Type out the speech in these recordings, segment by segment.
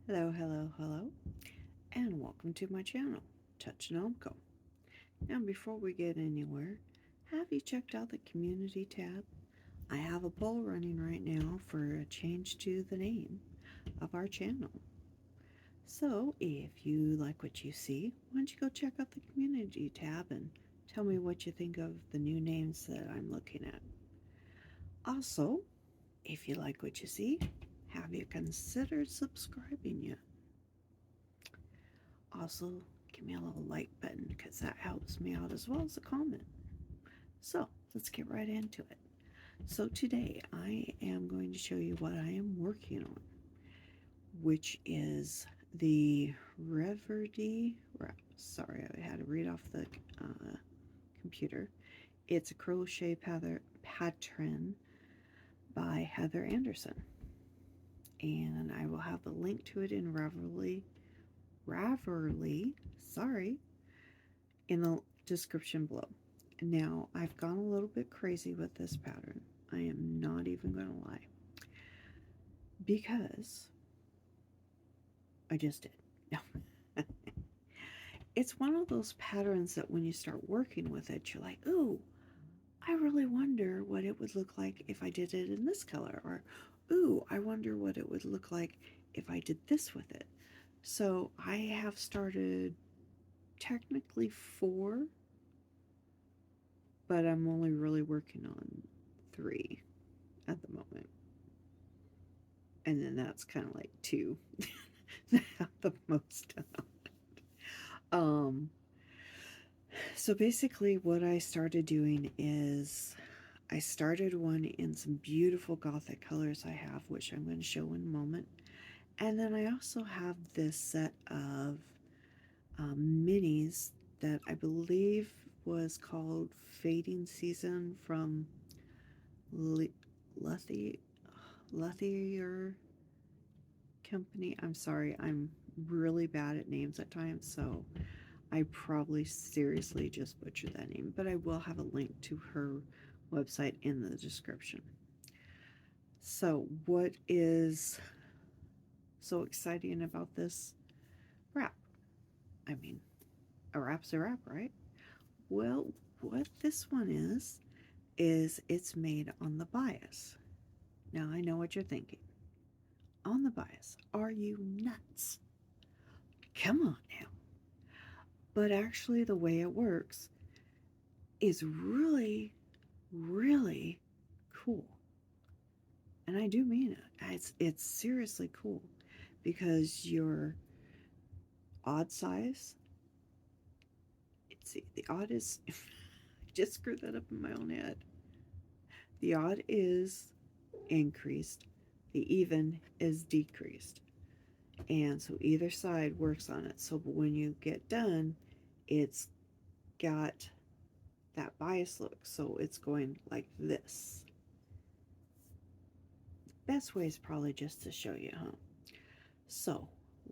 Hello, hello, hello, and welcome to my channel, Touch Nomco. Now, before we get anywhere, have you checked out the community tab? I have a poll running right now for a change to the name of our channel. So, if you like what you see, why don't you go check out the community tab and tell me what you think of the new names that I'm looking at. Also, if you like what you see, have you considered subscribing yet? Also, give me a little like button because that helps me out as well as a comment. So, let's get right into it. So, today I am going to show you what I am working on, which is the Reverdy. Sorry, I had to read off the computer. It's a crochet pattern by Heather Anderson, and I will have the link to it in Ravelry, sorry, in the description below. Now, I've gone a little bit crazy with this pattern. I am not even going to lie. Because I just did. No. It's one of those patterns that when you start working with it, you're like, ooh, I really wonder what it would look like if I did it in this color. Or, ooh, I wonder what it would look like if I did this with it. So I have started technically 4, but I'm only really working on 3 at the moment. And then that's kind of like 2 that have the most done. Um, so basically, what I started doing is I started one in some beautiful gothic colors I have, which I'm going to show in a moment. And then I also have this set of minis that I believe was called Fading Season from Luthier Company. I'm sorry, I'm really bad at names at times, so I probably seriously just butchered that name, but I will have a link to her website in the description. So, what is so exciting about this wrap? I mean, a wrap's a wrap, right? Well, what this one is it's made on the bias. Now, I know what you're thinking. On the bias. Are you nuts? Come on now. But actually, the way it works is really, really cool. And I do mean it. It's seriously cool because your odd size, let's see, the odd is, I just screwed that up in my own head. The odd is increased, the even is decreased. And so either side works on it. So when you get done, it's got that bias look. So it's going like this. The best way is probably just to show you, huh? So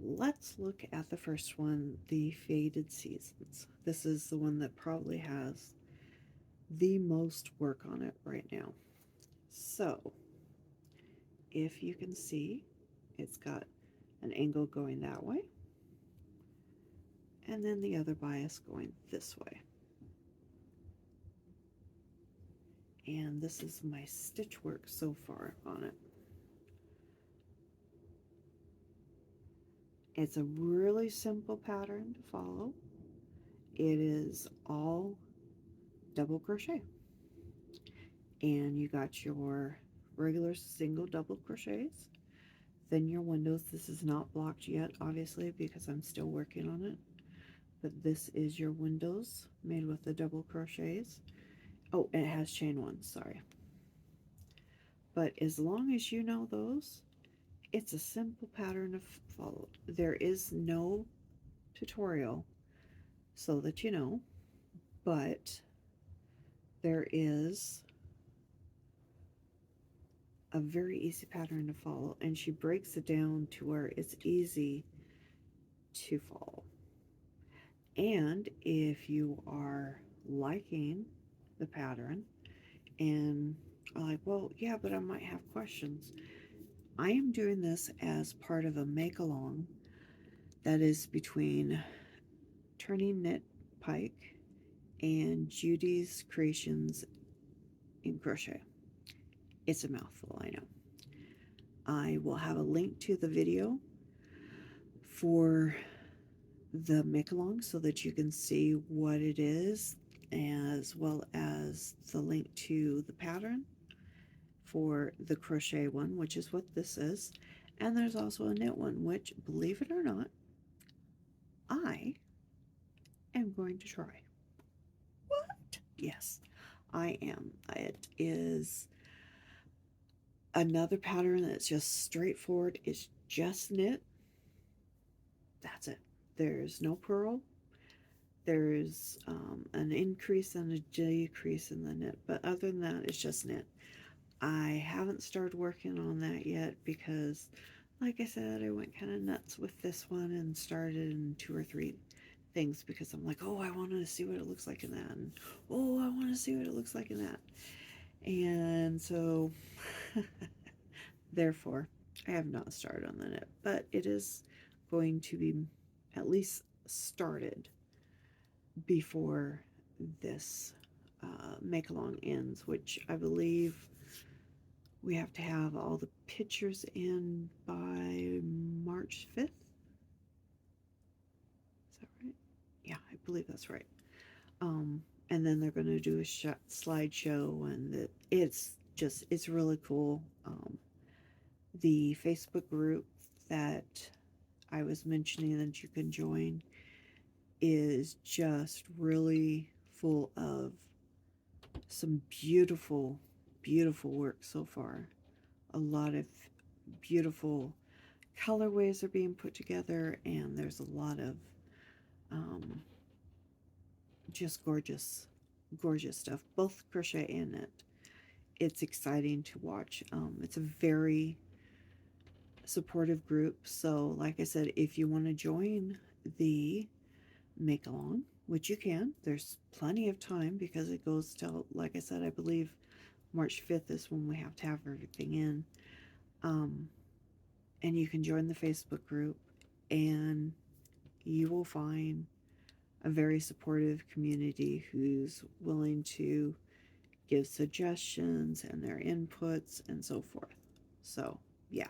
let's look at the first one, the Faded Seasons. This is the one that probably has the most work on it right now. So if you can see, it's got an angle going that way, and then the other bias going this way. And this is my stitch work so far on it. It's a really simple pattern to follow. It is all double crochet. And you got your regular single double crochets, then your windows. This is not blocked yet, obviously, because I'm still working on it. But this is your windows made with the double crochets. Oh, and it has chain one, sorry. But as long as you know those, it's a simple pattern to follow. There is no tutorial, so that you know, but there is a very easy pattern to follow, and she breaks it down to where it's easy to follow. And if you are liking the pattern and are like, well, yeah, but I might have questions, I am doing this as part of a make-along that is between Turning Knit Pike and Judy's Creations in Crochet. It's a mouthful, I know. I will have a link to the video for the make-along so that you can see what it is, as well as the link to the pattern for the crochet one, which is what this is. And there's also a knit one, which, believe it or not, I am going to try. What? Yes, I am. It is another pattern that's just straightforward. It's just knit. That's it. There's no purl. There's an increase and a decrease in the knit, but other than that, it's just knit. I haven't started working on that yet because, like I said, I went kind of nuts with this one and started in 2 or 3 things because I'm like, oh, I want to see what it looks like in that, and oh, I want to see what it looks like in that. And so, therefore, I have not started on the knit, but it is going to be at least started before this make along ends, which I believe we have to have all the pictures in by March 5th. Is that right? Yeah, I believe that's right. And then they're going to do a slideshow, and it's really cool. The Facebook group that I was mentioning that you can join is just really full of some beautiful, beautiful work so far. A lot of beautiful colorways are being put together, and there's a lot of um, just gorgeous, gorgeous stuff, both crochet and knit. It's exciting to watch. It's a very supportive group. So, like I said, if you want to join the make along, which you can, there's plenty of time because it goes till, like I said, I believe March 5th is when we have to have everything in. And you can join the Facebook group, and you will find a very supportive community who's willing to give suggestions and their inputs and so forth. So, yeah,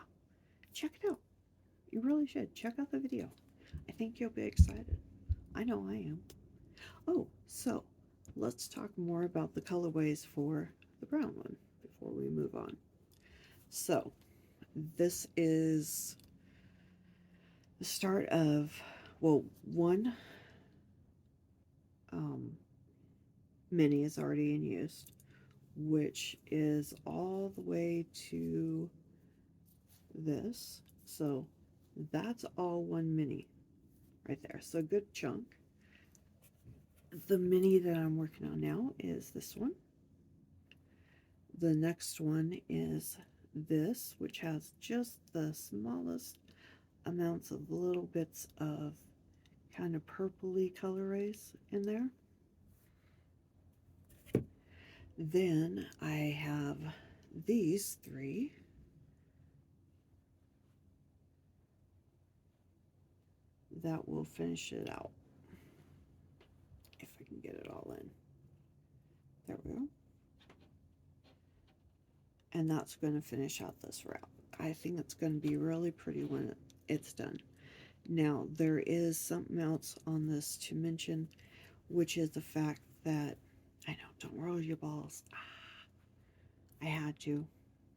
check it out. You really should. Check out the video. I think you'll be excited. I know I am. Oh, so let's talk more about the colorways for the brown one before we move on. So, this is the start of, well, one mini is already in use, which is all the way to this. So that's all one mini right there. So a good chunk. The mini that I'm working on now is this one. The next one is this, which has just the smallest amounts of little bits of kind of purpley colorways in there. Then I have these 3. That will finish it out. If I can get it all in. There we go. And that's going to finish out this wrap. I think it's going to be really pretty when it's done. Now, there is something else on this to mention, which is the fact that, I know, don't roll your balls. I had to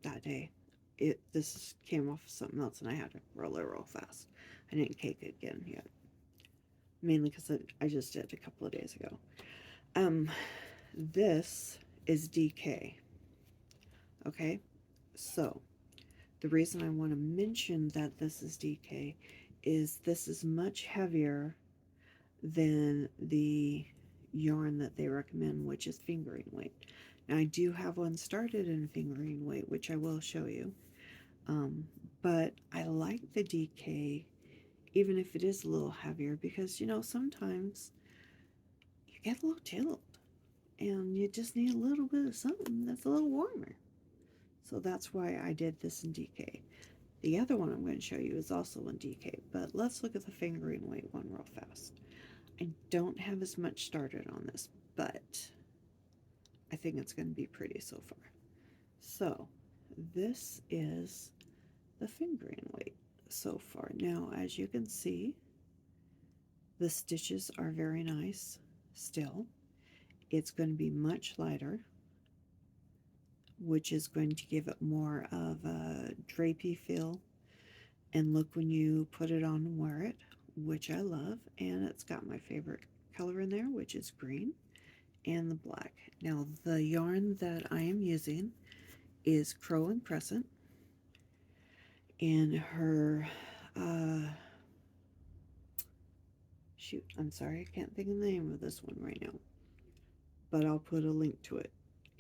that day. This came off of something else, and I had to roll it real fast. I didn't cake it again yet. Mainly because I just did a couple of days ago. This is DK. Okay, so the reason I want to mention that this is DK is this is much heavier than the yarn that they recommend, which is fingering weight. Now, I do have one started in fingering weight, which I will show you. But I like the DK, even if it is a little heavier, because, you know, sometimes you get a little chilled and you just need a little bit of something that's a little warmer. So that's why I did this in DK. The other one I'm going to show you is also in DK, but let's look at the fingering weight one real fast. I don't have as much started on this, but I think it's going to be pretty so far. So this is the fingering weight so far. Now, as you can see, the stitches are very nice still. It's going to be much lighter, which is going to give it more of a drapey feel. And look when you put it on and wear it, which I love. And it's got my favorite color in there, which is green and the black. Now, the yarn that I am using is Crow and Crescent. And her, shoot, I'm sorry, I can't think of the name of this one right now. But I'll put a link to it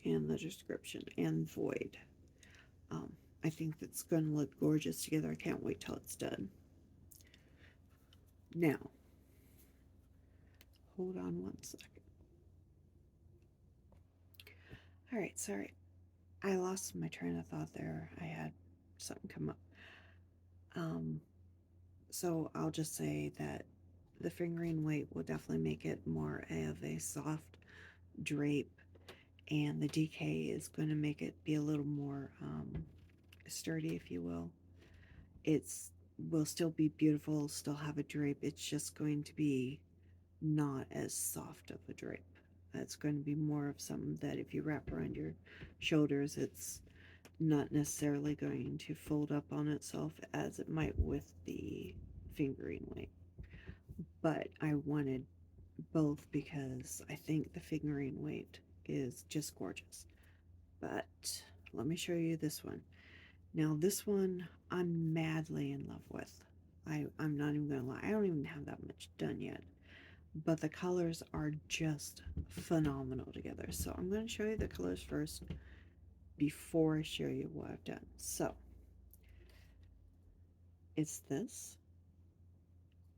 in the description. And Void. I think that's going to look gorgeous together. I can't wait till it's done. Now, hold on one second. All right, sorry. I lost my train of thought there. I had something come up. So I'll just say that the fingering weight will definitely make it more of a soft drape, and the DK is going to make it be a little more sturdy, if you will. It's will still be beautiful, still have a drape. It's just going to be not as soft of a drape. It's going to be more of something that if you wrap around your shoulders, it's not necessarily going to fold up on itself as it might with the fingering weight. But I wanted both because I think the fingering weight is just gorgeous. But let me show you this one. Now this one I'm madly in love with. I'm not even gonna lie, I don't even have that much done yet. But the colors are just phenomenal together. So I'm going to show you the colors first before I show you what I've done. So it's this.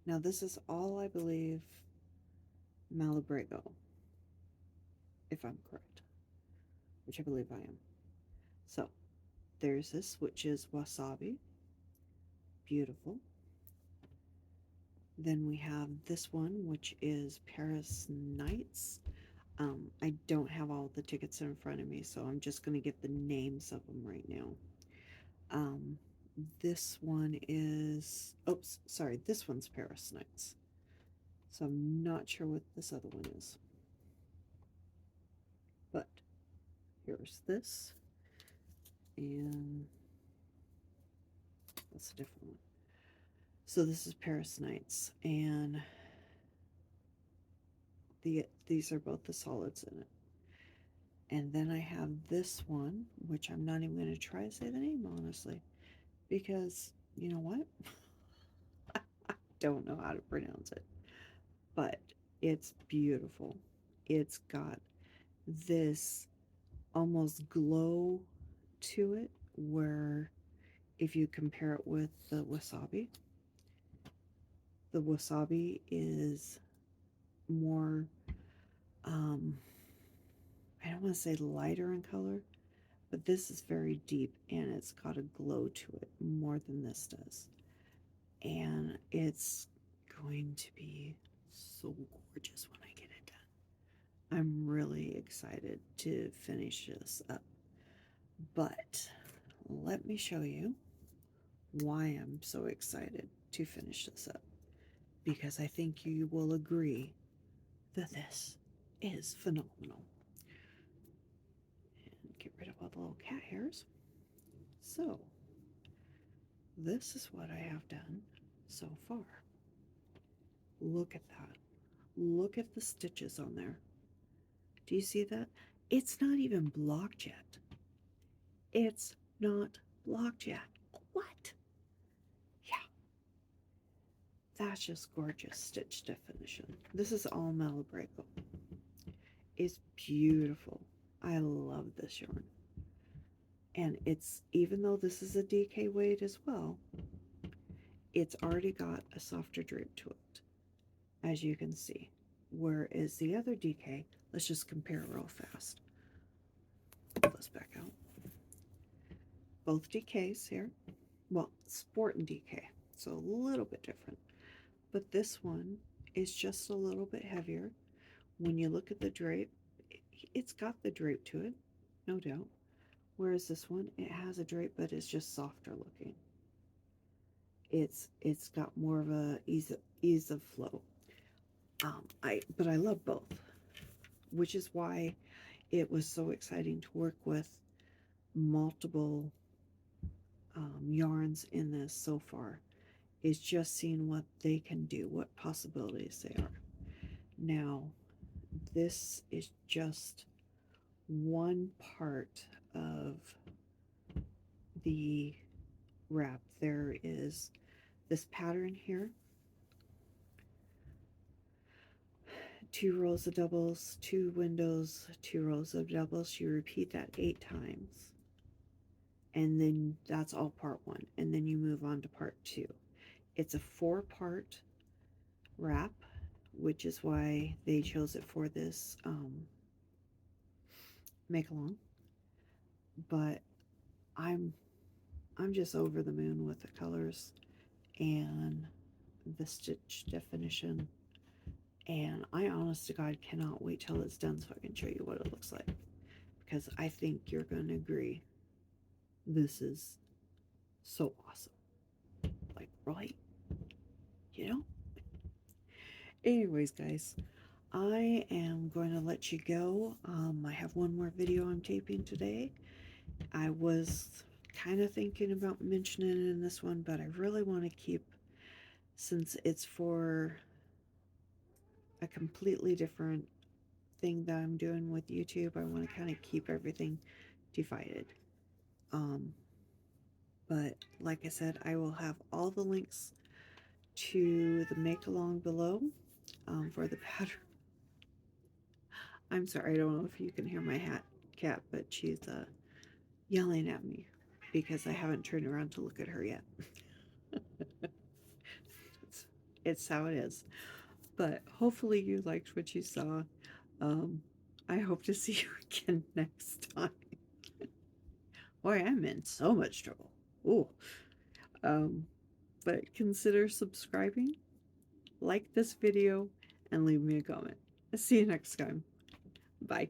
Now this is all, I believe, Malabrigo, if I'm correct, which I believe I am. So there's this, which is Wasabi. Beautiful. Then we have this one, which is Paris Nights. I don't have all the tickets in front of me, so I'm just going to get the names of them right now. This one is, oops, sorry, this one's Paris Nights. So I'm not sure what this other one is. But here's this. And that's a different one. So this is Paris Nights. And these are both the solids in it. And then I have this one, which I'm not even going to try to say the name, honestly. Because, you know what? I don't know how to pronounce it. But it's beautiful. It's got this almost glow to it, where if you compare it with the wasabi is more, I don't want to say lighter in color, but this is very deep and it's got a glow to it more than this does. And it's going to be so gorgeous when I get it done. I'm really excited to finish this up. But let me show you why I'm so excited to finish this up. Because I think you will agree that this is phenomenal. And get rid of all the little cat hairs. So, this is what I have done so far. Look at that. Look at the stitches on there. Do you see that? It's not even blocked yet. It's not blocked yet. What? Yeah. That's just gorgeous stitch definition. This is all Malabrigo. It's beautiful. I love this yarn. And it's, even though this is a DK weight as well, it's already got a softer drape to it, as you can see. Whereas the other DK, let's just compare real fast. Pull this back out. Both DKs here, well, sport and DK, so a little bit different. But this one is just a little bit heavier. When you look at the drape, it's got the drape to it, no doubt. Whereas this one, it has a drape, but it's just softer looking. It's got more of a ease of flow. But I love both, which is why it was so exciting to work with multiple yarns in this so far. Is just seeing what they can do, what possibilities they are. Now, this is just one part of the wrap. There is this pattern here, 2 rows of doubles, 2 windows, 2 rows of doubles. You repeat that 8 times, and then that's all part one, and then you move on to part two. It's a 4-part wrap, which is why they chose it for this make along. But I'm I'm just over the moon with the colors and the stitch definition. And I honest to God cannot wait till it's done so I can show you what it looks like. Because I think you're going to agree. This is so awesome. Like, right? You know? Anyways, guys, I am going to let you go. I have one more video I'm taping today. I was kind of thinking about mentioning it in this one, but I really want to keep, since it's for a completely different thing that I'm doing with YouTube, I want to kind of keep everything divided. Um, but like I said, I will have all the links to the make along below for the pattern. I'm sorry, I don't know if you can hear my cat, but she's yelling at me because I haven't turned around to look at her yet. it's how it is. But hopefully you liked what you saw. I hope to see you again next time. Boy, I'm in so much trouble. Ooh. Um, but consider subscribing, like this video, and leave me a comment. See you next time. Bye.